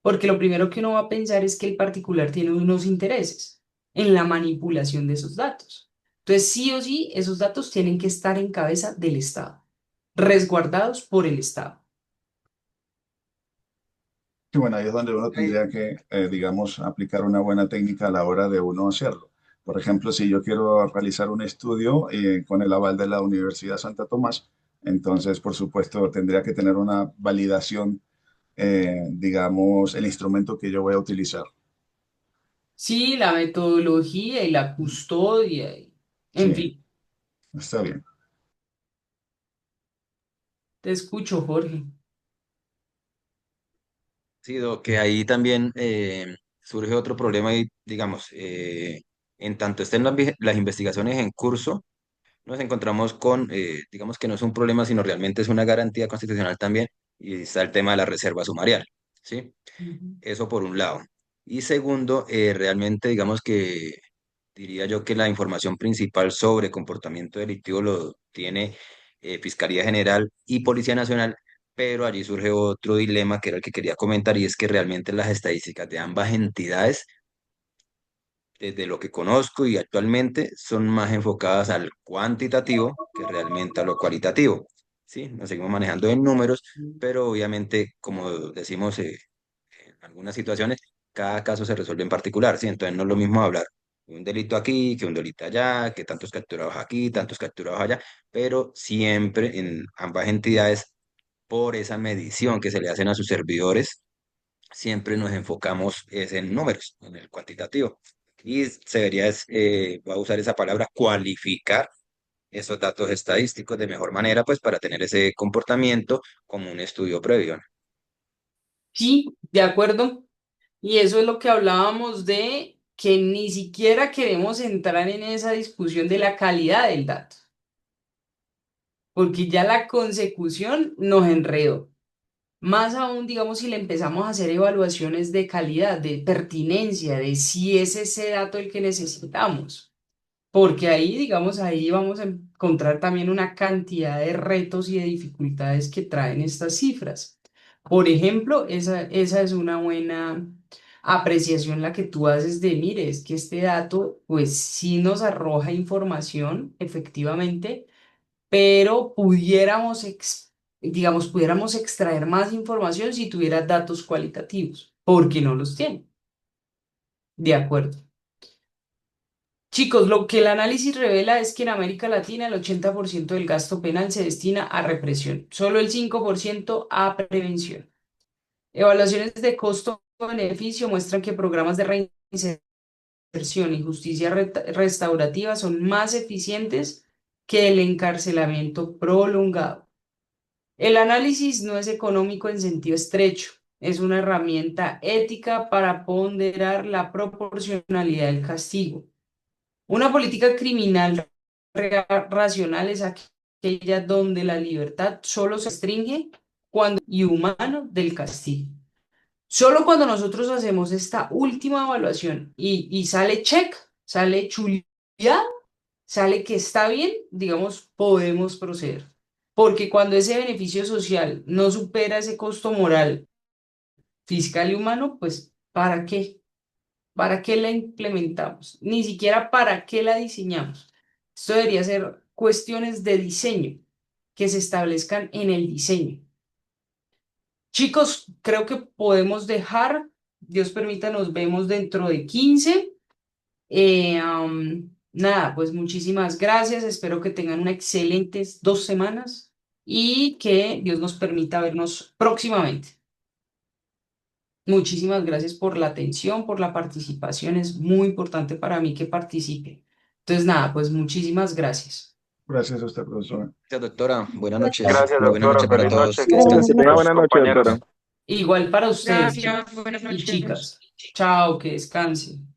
porque lo primero que uno va a pensar es que el particular tiene unos intereses en la manipulación de esos datos. Entonces, sí o sí, esos datos tienen que estar en cabeza del Estado, resguardados por el Estado. Y bueno, ahí es donde uno tendría que, digamos, aplicar una buena técnica a la hora de uno hacerlo. Por ejemplo, si yo quiero realizar un estudio con el aval de la Universidad Santa Tomás, entonces, por supuesto, tendría que tener una validación, digamos, el instrumento que yo voy a utilizar. Sí, la metodología y la custodia, en Sí, fin, está bien. te escucho, Jorge. Sí, que ahí también surge otro problema y, digamos, en tanto estén las investigaciones en curso, nos encontramos con, digamos que no es un problema, sino realmente es una garantía constitucional también, y está el tema de la reserva sumarial, ¿sí? Ujú. Eso por un lado. Y segundo, realmente digamos que diría yo que la información principal sobre comportamiento delictivo lo tiene Fiscalía General y Policía Nacional, pero allí surge otro dilema que era el que quería comentar y es que realmente las estadísticas de ambas entidades, desde lo que conozco y actualmente, son más enfocadas al cuantitativo que realmente a lo cualitativo. Sí, nos seguimos manejando en números, pero obviamente, como decimos en algunas situaciones, cada caso se resuelve en particular, ¿sí? Entonces no es lo mismo hablar de un delito aquí, que un delito allá, que tantos capturados aquí, tantos capturados allá, pero siempre en ambas entidades, por esa medición que se le hacen a sus servidores, siempre nos enfocamos es en números, en el cuantitativo. Y se debería, voy a usar esa palabra, cualificar esos datos estadísticos de mejor manera, pues para tener ese comportamiento como un estudio previo, ¿no? Sí, de acuerdo. Y eso es lo que hablábamos de que ni siquiera queremos entrar en esa discusión de la calidad del dato, porque ya la consecución nos enredó. Más aún, digamos, si le empezamos a hacer evaluaciones de calidad, de pertinencia, de si es ese dato el que necesitamos. Porque ahí, digamos, ahí vamos a encontrar también una cantidad de retos y de dificultades que traen estas cifras. Por ejemplo, esa es una buena apreciación la que tú haces de, mire, es que este dato, pues sí nos arroja información, efectivamente, pero pudiéramos extraer más información si tuviera datos cualitativos, porque no los tiene. De acuerdo. Chicos, lo que el análisis revela es que en América Latina el 80% del gasto penal se destina a represión, solo el 5% a prevención. Evaluaciones de costo-beneficio muestran que programas de reinserción y justicia restaurativa son más eficientes que el encarcelamiento prolongado. El análisis no es económico en sentido estrecho, es una herramienta ética para ponderar la proporcionalidad del castigo. Una política criminal racional es aquella donde la libertad solo se restringe cuando y humano del castigo. Solo cuando nosotros hacemos esta última evaluación y sale check, sale chuleado, sale que está bien, digamos, podemos proceder. Porque cuando ese beneficio social no supera ese costo moral, fiscal y humano, pues ¿para qué? ¿Para qué la implementamos? Ni siquiera para qué la diseñamos. Esto debería ser cuestiones de diseño que se establezcan en el diseño. Chicos, creo que podemos dejar, Dios permita, nos vemos dentro de 15. Nada, pues muchísimas gracias. Espero que tengan unas excelentes 2 semanas y que Dios nos permita vernos próximamente. Muchísimas gracias por la atención, por la participación. Es muy importante para mí que participe. Entonces, nada, pues muchísimas gracias. Gracias a usted, profesora. Gracias, doctora. Buenas noches. Gracias, Muy buena doctora. noche para Feliz todos. noche. Que Que descansen. tenga Gracias. buena noche, doctora. Igual para ustedes, Gracias, chicos buenas y noches. chicas. Chao, que descansen.